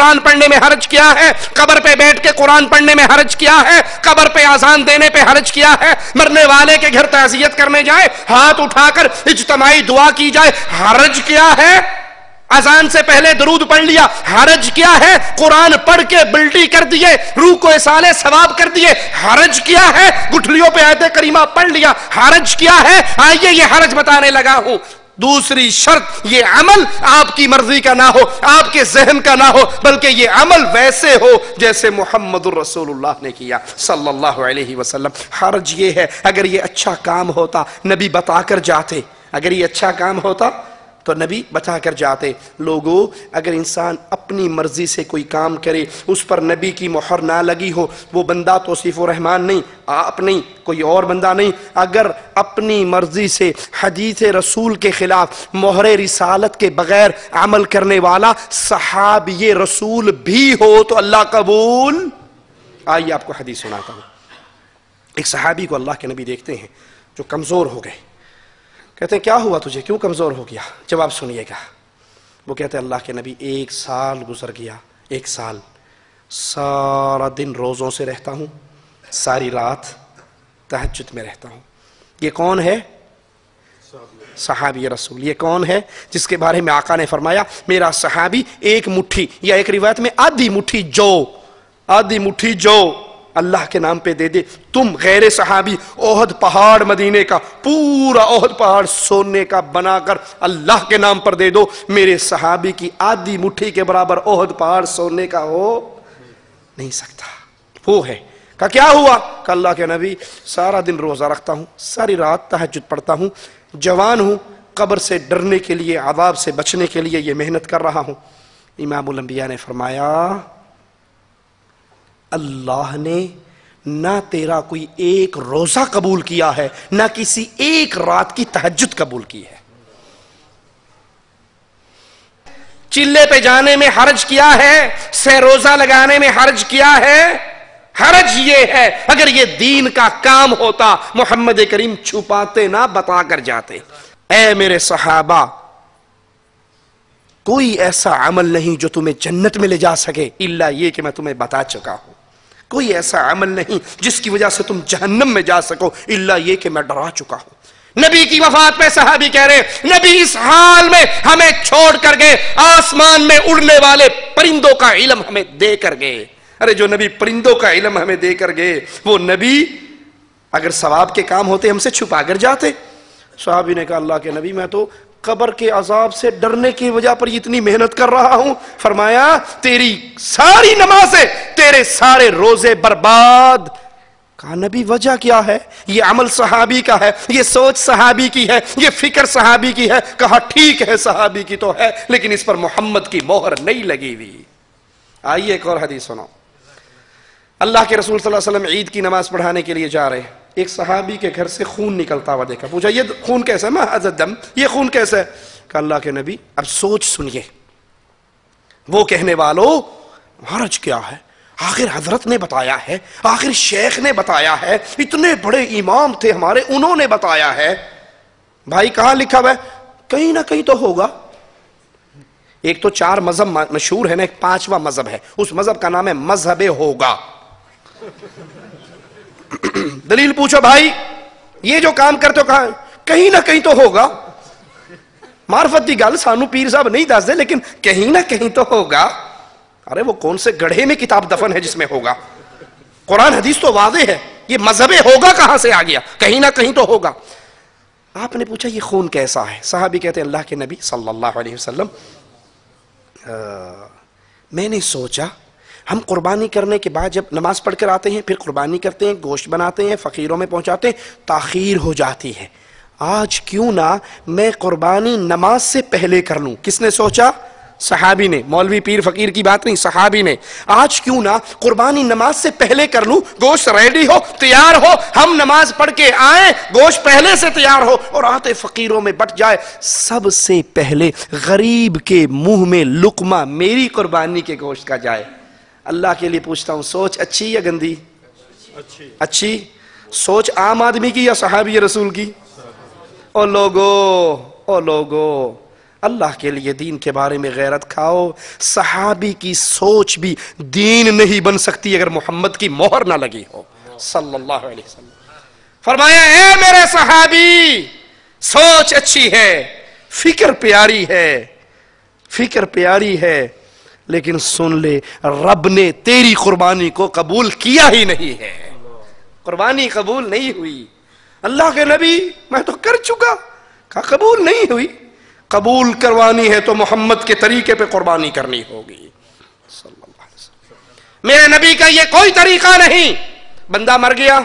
قرآن پڑھنے میں حرج کیا ہے؟ قبر پہ بیٹھ کے قرآن پڑھنے میں حرج کیا ہے؟ قبر پہ اذان دینے پہ حرج کیا ہے؟ مرنے والے کے گھر تعزیت کرنے جائے، ہاتھ اٹھا کر اجتماعی دعا کی جائے، حرج کیا ہے؟ اذان سے پہلے درود پڑھ لیا، حرج کیا ہے؟ قرآن پڑھ کے بلٹی کر دیے، روح کو اصالے ثواب کر دیے، حرج کیا ہے؟ گٹھلیوں پہ آیت کریمہ پڑھ لیا، حرج کیا ہے؟ آئیے یہ حرج بتانے لگا ہوں۔ دوسری شرط، یہ عمل آپ کی مرضی کا نہ ہو، آپ کے ذہن کا نہ ہو، بلکہ یہ عمل ویسے ہو جیسے محمد الرسول اللہ نے کیا صلی اللہ علیہ وسلم۔ حرج یہ ہے، اگر یہ اچھا کام ہوتا نبی بتا کر جاتے، اگر یہ اچھا کام ہوتا تو نبی بتا کر جاتے۔ لوگوں، اگر انسان اپنی مرضی سے کوئی کام کرے، اس پر نبی کی مہر نہ لگی ہو، وہ بندہ توصیف الرحمن نہیں، آپ نہیں، کوئی اور بندہ نہیں۔ اگر اپنی مرضی سے حدیث رسول کے خلاف مہر رسالت کے بغیر عمل کرنے والا صحابی رسول بھی ہو تو اللہ قبول۔ آئیے آپ کو حدیث سناتا ہوں۔ ایک صحابی کو اللہ کے نبی دیکھتے ہیں جو کمزور ہو گئے، کہتے ہیں کیا ہوا تجھے، کیوں کمزور ہو گیا؟ جواب سنیے گا۔ وہ کہتے ہیں اللہ کے نبی 1 سال گزر گیا، 1 سال سارا دن روزوں سے رہتا ہوں، ساری رات تہجد میں رہتا ہوں۔ یہ کون ہے؟ صحابی رسول۔ یہ کون ہے جس کے بارے میں آقا نے فرمایا میرا صحابی 1 مٹھی یا ایک روایت میں آدھی مٹھی جو اللہ کے نام پہ دے دے، تم غیر صحابی احد پہاڑ مدینے کا، پورا احد پہاڑ سونے کا بنا کر اللہ کے نام پر دے دو، میرے صحابی کی آدھی مٹھی کے برابر احد پہاڑ سونے کا ہو نہیں سکتا۔ وہ ہے کہ کیا ہوا؟ کہ اللہ کے نبی سارا دن روزہ رکھتا ہوں، ساری رات تہجد پڑھتا ہوں، جوان ہوں، قبر سے ڈرنے کے لیے، عذاب سے بچنے کے لیے یہ محنت کر رہا ہوں۔ امام الانبیاء نے فرمایا اللہ نے نہ تیرا کوئی ایک روزہ قبول کیا ہے، نہ کسی ایک رات کی تہجد قبول کی ہے۔ چلے پہ جانے میں حرج کیا ہے؟ سہ روزہ لگانے میں حرج کیا ہے؟ حرج یہ ہے اگر یہ دین کا کام ہوتا محمد کریم چھپاتے نہ، بتا کر جاتے۔ اے میرے صحابہ، کوئی ایسا عمل نہیں جو تمہیں جنت میں لے جا سکے الا یہ کہ میں تمہیں بتا چکا ہوں، کوئی ایسا عمل نہیں جس کی وجہ سے تم جہنم میں جا سکو الا یہ کہ میں ڈرا چکا ہوں۔ نبی کی وفات پہ صحابی کہہ رہے نبی اس حال میں ہمیں چھوڑ کر گئے، آسمان میں اڑنے والے پرندوں کا علم ہمیں دے کر گئے۔ ارے جو نبی پرندوں کا علم ہمیں دے کر گئے، وہ نبی اگر ثواب کے کام ہوتے ہم سے چھپا کر جاتے۔ صحابی نے کہا اللہ کے نبی میں تو قبر کے عذاب سے ڈرنے کی وجہ پر اتنی محنت کر رہا ہوں۔ فرمایا تیری ساری نمازیں، تیرے سارے روزے برباد۔ کہا نبی وجہ کیا ہے؟ یہ عمل صحابی کا ہے، یہ سوچ صحابی کی ہے، یہ فکر صحابی کی ہے۔ کہا ٹھیک ہے صحابی کی تو ہے، لیکن اس پر محمد کی مہر نہیں لگی ہوئی۔ آئیے ایک اور حدیث سنو۔ اللہ کے رسول صلی اللہ علیہ وسلم عید کی نماز پڑھانے کے لیے جا رہے ہیں، ایک صحابی کے گھر سے خون نکلتا ہوا دیکھا، پوچھا یہ خون کیسا ہے؟ ما ھذا الدم، یہ خون کیسا ہے؟ کہ اللہ کے نبی اب سوچ سنیے، وہ کہنے والوں حرج کیا ہے؟ آخر حضرت نے بتایا ہے، آخر شیخ نے بتایا ہے، اتنے بڑے امام تھے ہمارے، انہوں نے بتایا ہے۔ بھائی کہاں لکھا ہوا ہے؟ کہیں نہ کہیں تو ہوگا۔ ایک تو 4 مذہب مشہور ہے نا، ایک 5واں مذہب ہے، اس مذہب کا نام ہے مذہب ہوگا۔ دلیل پوچھو بھائی، یہ جو کام کرتے ہو کہاں؟ کہیں نہ کہیں تو ہوگا۔ معرفت دی گل سانو پیر صاحب نہیں دس دے، لیکن کہیں نہ کہیں تو ہوگا۔ ارے وہ کون سے گڑھے میں کتاب دفن ہے جس میں ہوگا؟ قرآن حدیث تو واضح ہے، یہ مذہب ہوگا کہاں سے آ گیا؟ کہیں نہ کہیں تو ہوگا۔ آپ نے پوچھا یہ خون کیسا ہے؟ صحابی کہتے ہیں اللہ کے نبی صلی اللہ علیہ وسلم میں نے سوچا ہم قربانی کرنے کے بعد جب نماز پڑھ کر آتے ہیں، پھر قربانی کرتے ہیں، گوشت بناتے ہیں، فقیروں میں پہنچاتے ہیں، تاخیر ہو جاتی ہے، آج کیوں نہ میں قربانی نماز سے پہلے کر لوں۔ کس نے سوچا؟ صحابی نے، مولوی پیر فقیر کی بات نہیں، صحابی نے۔ آج کیوں نہ قربانی نماز سے پہلے کر لوں، گوشت ریڈی ہو، تیار ہو، ہم نماز پڑھ کے آئیں، گوشت پہلے سے تیار ہو اور آتے فقیروں میں بٹ جائے، سب سے پہلے غریب کے منہ میں لقمہ میری قربانی کے گوشت کا جائے۔ اللہ کے لیے پوچھتا ہوں، سوچ اچھی یا گندی؟ اچھی۔ سوچ عام آدمی کی یا صحابی رسول کی؟ او لوگو اللہ کے لیے دین کے بارے میں غیرت کھاؤ. صحابی کی سوچ بھی دین نہیں بن سکتی اگر محمد کی مہر نہ لگی ہو صلی اللہ علیہ وسلم. فرمایا اے میرے صحابی سوچ اچھی ہے، فکر پیاری ہے، فکر پیاری ہے، لیکن سن لے رب نے تیری قربانی کو قبول کیا ہی نہیں ہے، قربانی قبول نہیں ہوئی. اللہ کے نبی میں تو کر چکا، کہا قبول نہیں ہوئی. قبول کروانی ہے تو محمد کے طریقے پہ قربانی کرنی ہوگی صلی اللہ علیہ وسلم. میرے نبی کا یہ کوئی طریقہ نہیں. بندہ مر گیا،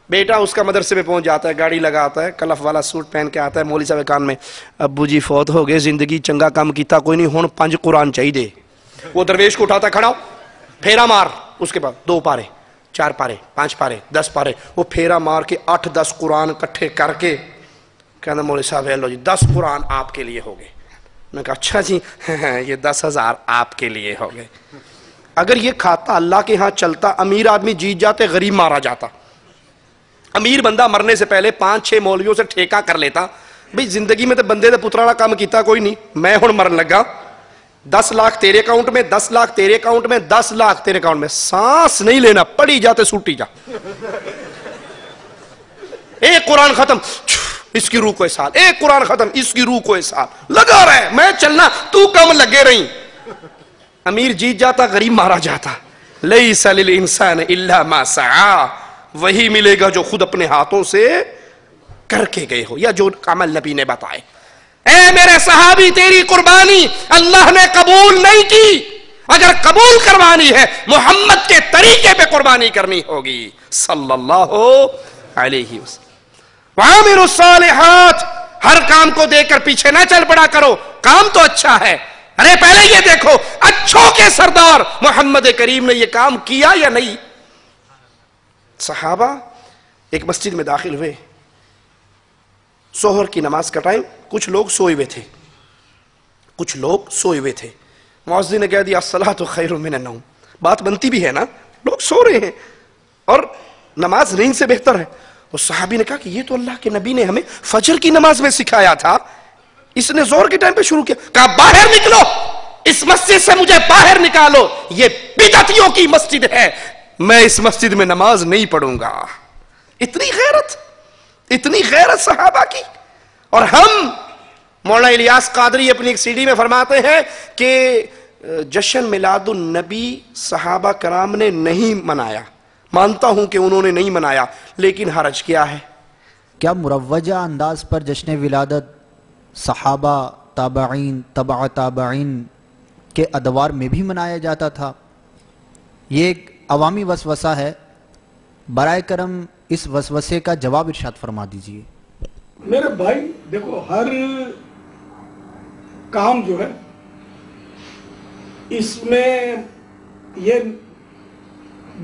بیٹا اس کا مدرسے میں پہنچ جاتا ہے، گاڑی لگاتا ہے، کلف والا سوٹ پہن کے آتا ہے، مولوی صاحب کان میں ابو جی فوت ہو گئے، زندگی چنگا کام کیتا کوئی نہیں، ہن 5 قرآن چاہیے. وہ درویش کو اٹھاتا کھڑا ہو، پھیرا مار، اس کے بعد 2 پارے 4 پارے 5 پارے 10 پارے، وہ پھیرا مار کے 8-10 قرآن کٹھے کر کے کہنا مولوی صاحب ہے لو جی 10 قرآن آپ کے لیے ہو گئے. میں کہا اچھا جی یہ 10,000 آپ کے لیے ہو گئے. اگر یہ کھاتا اللہ کے ہاں چلتا، امیر آدمی جیت جاتے، غریب مارا جاتا. امیر بندہ مرنے سے پہلے 5-6 مولویوں سے ٹھیکہ کر لیتا، بھئی زندگی میں تو بندے دے پترانا کام کیتا کوئی نہیں، میں ہن مرن لگا، 10 لاکھ تیرے اکاؤنٹ میں، 10 لاکھ تیرے اکاؤنٹ میں، 10 لاکھ تیرے اکاؤنٹ میں، سانس نہیں لینا، پڑی جاتے سوٹی جا. ایک قرآن ختم، اس کی روح کو احسان، ایک قرآن ختم، اس کی روح کو احسان، لگا رہے میں چلنا، تو کم لگے رہی. امیر جیت جاتا، غریب مارا جاتا. لیس للانسان الا ما سعی، وہی ملے گا جو خود اپنے ہاتھوں سے کر کے گئے ہو یا جو عمل نبی نے بتائے. اے میرے صحابی تیری قربانی اللہ نے قبول نہیں کی. اگر قبول کروانی ہے محمد کے طریقے پہ قربانی کرنی ہوگی صلی اللہ علیہ وسلم. وَعَامِرُ الصَّالِحَاتِ، ہر کام کو دیکھ کر پیچھے نہ چل پڑا کرو، کام تو اچھا ہے، ارے پہلے یہ دیکھو اچھوں کے سردار محمد کریم نے یہ کام کیا یا نہیں. صحابہ ایک مسجد میں داخل ہوئے، ظہر کی نماز کا ٹائم، کچھ لوگ سوئے ہوئے تھے، کچھ لوگ سوئے ہوئے تھے. مؤذن نے کہہ دیا الصلاۃ خیر من النوم، بات بنتی بھی ہے نا، لوگ سو رہے ہیں اور نماز نیند سے بہتر ہے. اور صحابی نے کہا کہ یہ تو اللہ کے نبی نے ہمیں فجر کی نماز میں سکھایا تھا، اس نے ظہر کے ٹائم پہ شروع کیا. کہا باہر نکلو، اس مسجد سے مجھے باہر نکالو، یہ بدعتیوں کی مسجد ہے، میں اس مسجد میں نماز نہیں پڑھوں گا. اتنی غیرت، اتنی غیرت صحابہ کی. اور ہم، مولانا الیاس قادری اپنی ایک CD میں فرماتے ہیں کہ جشن میلاد النبی صحابہ کرام نے نہیں منایا، مانتا ہوں کہ انہوں نے نہیں منایا، لیکن حرج کیا ہے؟ کیا مروجہ انداز پر جشن ولادت صحابہ، تابعین، تبع تابعین کے ادوار میں بھی منایا جاتا تھا؟ یہ ایک عوامی وسوسہ ہے، برائے کرم اس وسوسے کا جواب ارشاد فرما دیجئے. میرے بھائی دیکھو، ہر کام جو ہے اس میں یہ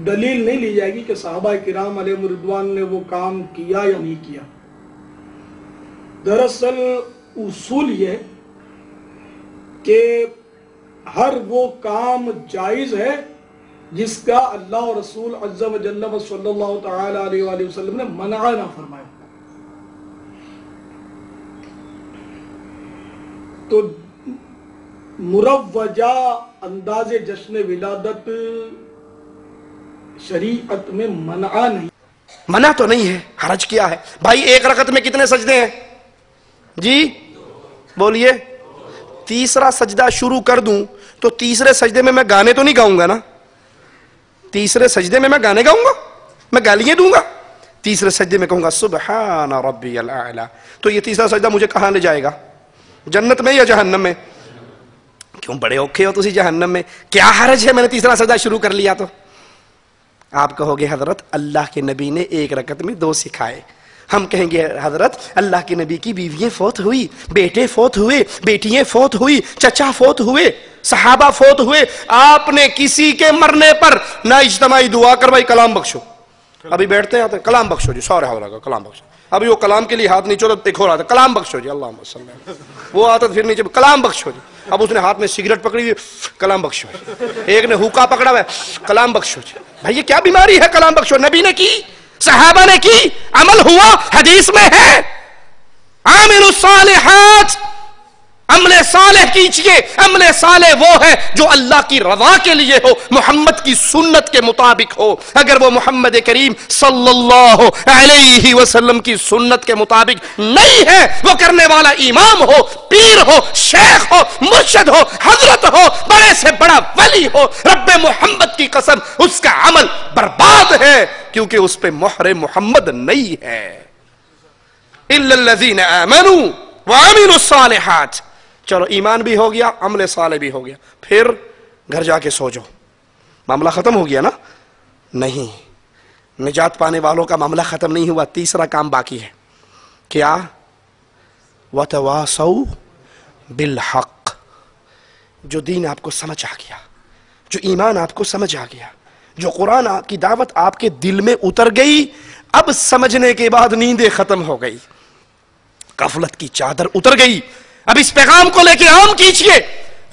دلیل نہیں لی جائے گی کہ صحابہ کرام علیہم رضوان نے وہ کام کیا یا نہیں کیا. دراصل اصول یہ کہ ہر وہ کام جائز ہے جس کا اللہ و رسول عز و جل و صلی اللہ تعالی علیہ وآلہ وسلم نے منع نہ فرمایا. تو مروجہ انداز جشن ولادت شریعت میں منع نہیں. منع تو نہیں ہے، حرج کیا ہے؟ بھائی ایک رکعت میں کتنے سجدے ہیں جی؟ بولیے. تیسرا سجدہ شروع کر دوں تو تیسرے سجدے میں گانے تو نہیں گاؤں گا نا؟ تیسرے سجدے میں گانے گاؤں گا؟ میں گالیاں دوں گا؟ تیسرے سجدے میں کہوں گا سبحان ربی الاعلی. تو یہ تیسرا سجدہ مجھے کہاں لے جائے گا؟ جنت میں یا جہنم میں؟ کیوں بڑے اوکھے ہو تسی جہنم میں؟ کیا حرج ہے میں نے تیسرا سجدہ شروع کر لیا تو؟ آپ کہو گے حضرت اللہ کے نبی نے ایک رکعت میں 2 سکھائے. ہم کہیں گے حضرت اللہ کے نبی کی بیویاں فوت ہوئی، بیٹے فوت ہوئے، بیٹیاں فوت ہوئی، چچا فوت ہوئے، صحابہ فوت ہوئے، آپ نے کسی کے مرنے پر نہ اجتماعی دعا کروائی کلام بخشو. ابھی بیٹھتے ہیں آتے کلام بخشو جی، سارے ہو رہا کلام بخشو. ابھی وہ کلام کے لیے ہاتھ نیچے تو ایک ہو رہا تھا کلام بخشو جی اللہم صلی اللہ علیہ وسلم، وہ آتا پھر نیچے کلام بخشو جی. اب اس نے ہاتھ میں سگریٹ پکڑی ہوئی کلام بخشو جی، ایک نے ہوکا پکڑا ہوا ہے کلام بخشو جی. بھائی یہ کیا بیماری ہے کلام بخشو؟ نبی نے کی، صحابہ نے کی، عمل ہوا، حدیث میں ہے. عامل الصالحات، عمل صالح کیجئے. عمل صالح وہ ہے جو اللہ کی رضا کے لیے ہو, محمد کی سنت کے مطابق ہو. اگر وہ محمد کریم صلی اللہ علیہ وسلم کی سنت کے مطابق نہیں ہے, وہ کرنے والا امام ہو, پیر ہو, شیخ ہو, مرشد ہو, حضرت ہو, بڑے سے بڑا ولی ہو, رب محمد کی قسم اس کا عمل برباد ہے, کیونکہ اس پہ مہر محمد نہیں ہے. الا الذین آمنوا وعملوا الصالحات. چلو ایمان بھی ہو گیا, عمل صالح بھی ہو گیا, پھر گھر جا کے سو جاؤ, معاملہ ختم ہو گیا نا؟ نہیں, نجات پانے والوں کا معاملہ ختم نہیں ہوا. تیسرا کام باقی ہے. کیا؟ وَتَوَاصَوْا بِالْحَقِّ. جو دین آپ کو سمجھ آ گیا, جو ایمان آپ کو سمجھ آ گیا, جو قرآن کی دعوت آپ کے دل میں اتر گئی, اب سمجھنے کے بعد نیندیں ختم ہو گئی, غفلت کی چادر اتر گئی. اب اس پیغام کو لے کے عام کیجئے,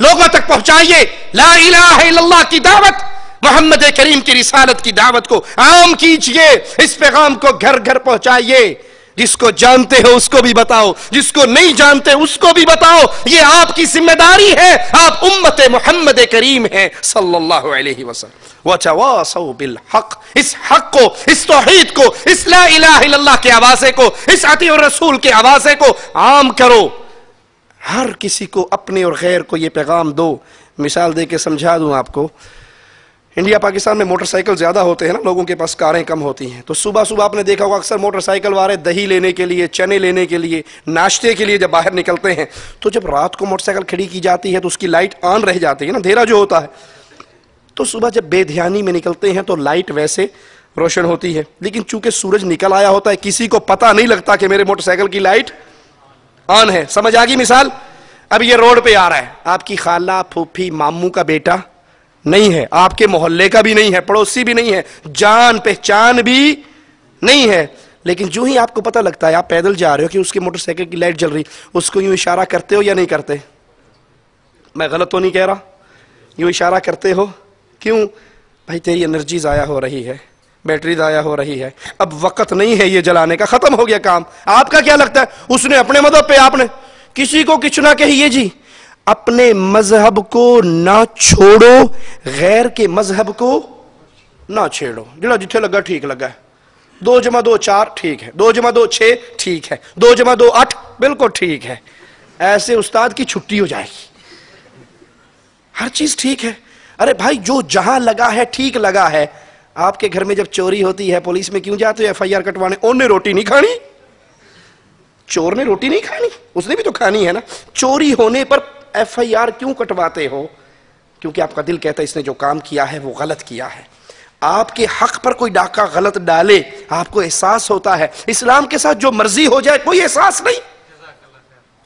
لوگوں تک پہنچائیے. لا الہ الا اللہ کی دعوت, محمد کریم کی رسالت کی دعوت کو عام کیجئے. اس پیغام کو گھر گھر پہنچائیے. جس کو جانتے ہو اس کو بھی بتاؤ, جس کو نہیں جانتے اس کو بھی بتاؤ. یہ آپ کی ذمہ داری ہے, آپ امت محمد کریم ہیں صلی اللہ علیہ وسلم. وَتَوَاصَوْا بِالْحَقِّ. اس حق کو, اس توحید کو, اس لا الہ الا اللہ کے آوازے کو, اس اطیع الرسول کے آوازے کو عام کرو. ہر کسی کو, اپنے اور غیر کو یہ پیغام دو. مثال دے کے سمجھا دوں آپ کو. انڈیا پاکستان میں موٹر سائیکل زیادہ ہوتے ہیں نا, لوگوں کے پاس کاریں کم ہوتی ہیں. تو صبح صبح آپ نے دیکھا ہوگا اکثر موٹر سائیکل والے دہی لینے کے لیے, چنے لینے کے لیے, ناشتے کے لیے جب باہر نکلتے ہیں, تو جب رات کو موٹر سائیکل کھڑی کی جاتی ہے تو اس کی لائٹ آن رہ جاتی ہے نا, اندھیرا جو ہوتا ہے. تو صبح جب بے دھیانی میں نکلتے ہیں تو لائٹ ویسے روشن ہوتی ہے, لیکن چونکہ سورج نکل آیا ہوتا ہے, کسی کو پتہ نہیں لگتا کہ میرے موٹر سائیکل کی لائٹ آن ہے. سمجھ آ گئی مثال؟ اب یہ روڈ پہ آ رہا ہے, آپ کی خالہ, پھوپھی, ماموں کا بیٹا نہیں ہے, آپ کے محلے کا بھی نہیں ہے, پڑوسی بھی نہیں ہے, جان پہچان بھی نہیں ہے, لیکن جو ہی آپ کو پتہ لگتا ہے آپ پیدل جا رہے ہو کہ اس کی موٹر سائیکل کی لائٹ جل رہی, اس کو یوں اشارہ کرتے ہو یا نہیں کرتے؟ میں غلط تو نہیں کہہ رہا؟ یوں اشارہ کرتے ہو. کیوں بھائی؟ تیری انرجی ضائع ہو رہی ہے, بیٹری ضائع ہو رہی ہے, اب وقت نہیں ہے یہ جلانے کا, ختم ہو گیا کام. آپ کا کیا لگتا ہے؟ اس نے اپنے مذہب پہ, آپ نے کسی کو کچھ نہ کہیے جی, اپنے مذہب کو نہ چھوڑو, غیر کے مذہب کو نہ چھیڑو. جڑا جتھے لگا ٹھیک لگا ہے, 2 + 2 = 4 ٹھیک ہے, 2 + 2 = 6 ٹھیک ہے, 2 + 2 = 8 بالکل ٹھیک ہے. ایسے استاد کی چھٹی ہو جائے گی, ہر چیز ٹھیک ہے. ارے بھائی جو جہاں لگا ہے ٹھیک لگا ہے. آپ کے گھر میں جب چوری ہوتی ہے پولیس میں کیوں جاتے ہو FIR کٹوانے؟ انہوں نے روٹی نہیں کھانی, چور نے روٹی نہیں کھانی, اس نے بھی تو کھانی ہے نا. چوری ہونے پر FIR کیوں کٹواتے ہو؟ کیونکہ آپ کا دل کہتا ہے اس نے جو کام کیا ہے وہ غلط کیا ہے. آپ کے حق پر کوئی ڈاکہ غلط ڈالے, آپ کو احساس ہوتا ہے. اسلام کے ساتھ جو مرضی ہو جائے کوئی احساس نہیں.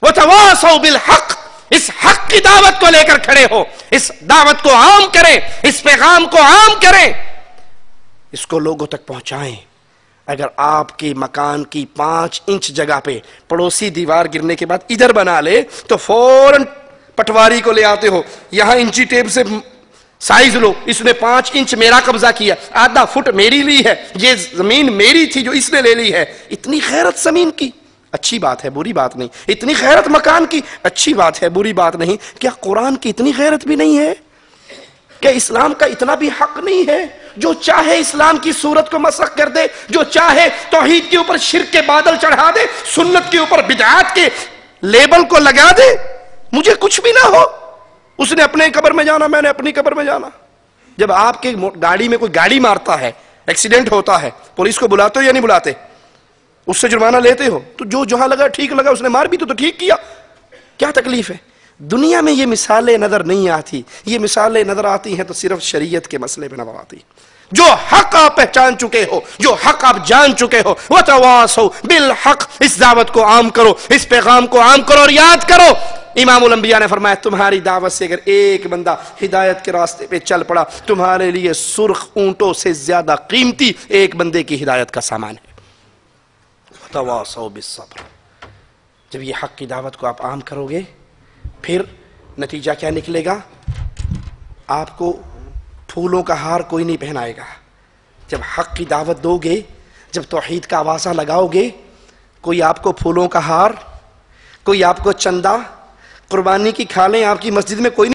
وَتَوَاصَوْا بِالْحَقِّ. اس حق کی دعوت کو لے کر کھڑے ہو, اس دعوت کو عام کریں, اس پیغام کو عام کریں, اس کو لوگوں تک پہنچائیں. اگر آپ کے مکان کی 5 انچ جگہ پہ پڑوسی دیوار گرنے کے بعد ادھر بنا لے تو فوراً پٹواری کو لے آتے ہو, یہاں انچی ٹیپ سے سائز لو, اس نے 5 انچ میرا قبضہ کیا, آدھا فٹ میری لی ہے, یہ زمین میری تھی جو اس نے لے لی ہے. اتنی غیرت زمین کی, اچھی بات ہے, بری بات نہیں. اتنی غیرت مکان کی, اچھی بات ہے, بری بات نہیں. کیا قرآن کی اتنی غیرت بھی نہیں ہے؟ کیا اسلام کا اتنا بھی حق نہیں ہے؟ جو چاہے اسلام کی صورت کو مسخ کر دے, جو چاہے توحید کے اوپر شرک کے بادل چڑھا دے, سنت کے اوپر بدعات کے لیبل کو لگا دے, مجھے کچھ بھی نہ ہو. اس نے اپنے قبر میں جانا, میں نے اپنی قبر میں جانا. جب آپ کے گاڑی میں کوئی گاڑی مارتا ہے, ایکسیڈنٹ ہوتا ہے, پولیس کو بلاتے ہو یا نہیں بلاتے؟ اس سے جرمانہ لیتے ہو. تو جو جہاں لگا ٹھیک لگا, اس نے مار بھی تو ٹھیک کیا, کیا تکلیف ہے؟ دنیا میں یہ مثالیں نظر نہیں آتی. یہ مثالیں نظر آتی ہیں تو صرف شریعت کے مسئلے پہ نظر آتی. جو حق آپ پہچان چکے ہو, جو حق آپ جان چکے ہو, وَتَوَاصَوْا بِالْحَقِّ. اس دعوت کو عام کرو, اس پیغام کو عام کرو. اور یاد کرو, امام الانبیاء نے فرمایا تمہاری دعوت سے اگر ایک بندہ ہدایت کے راستے پہ چل پڑا, تمہارے لیے سرخ اونٹوں سے زیادہ قیمتی ایک بندے کی ہدایت کا سامان ہے. وَتَوَاصَوْا بِالصَّبْرِ. جب یہ حق کی دعوت کو آپ عام کرو گے, پھر نتیجہ کیا نکلے گا؟ آپ کو پھولوں کا ہار کوئی نہیں پہنائے گا. جب حق کی دعوت دو گے, جب توحید کا آوازہ لگاؤ گے, کوئی آپ کو پھولوں کا ہار, کوئی آپ کو چندہ, قربانی کی کھالیں آپ کی مسجد میں کوئی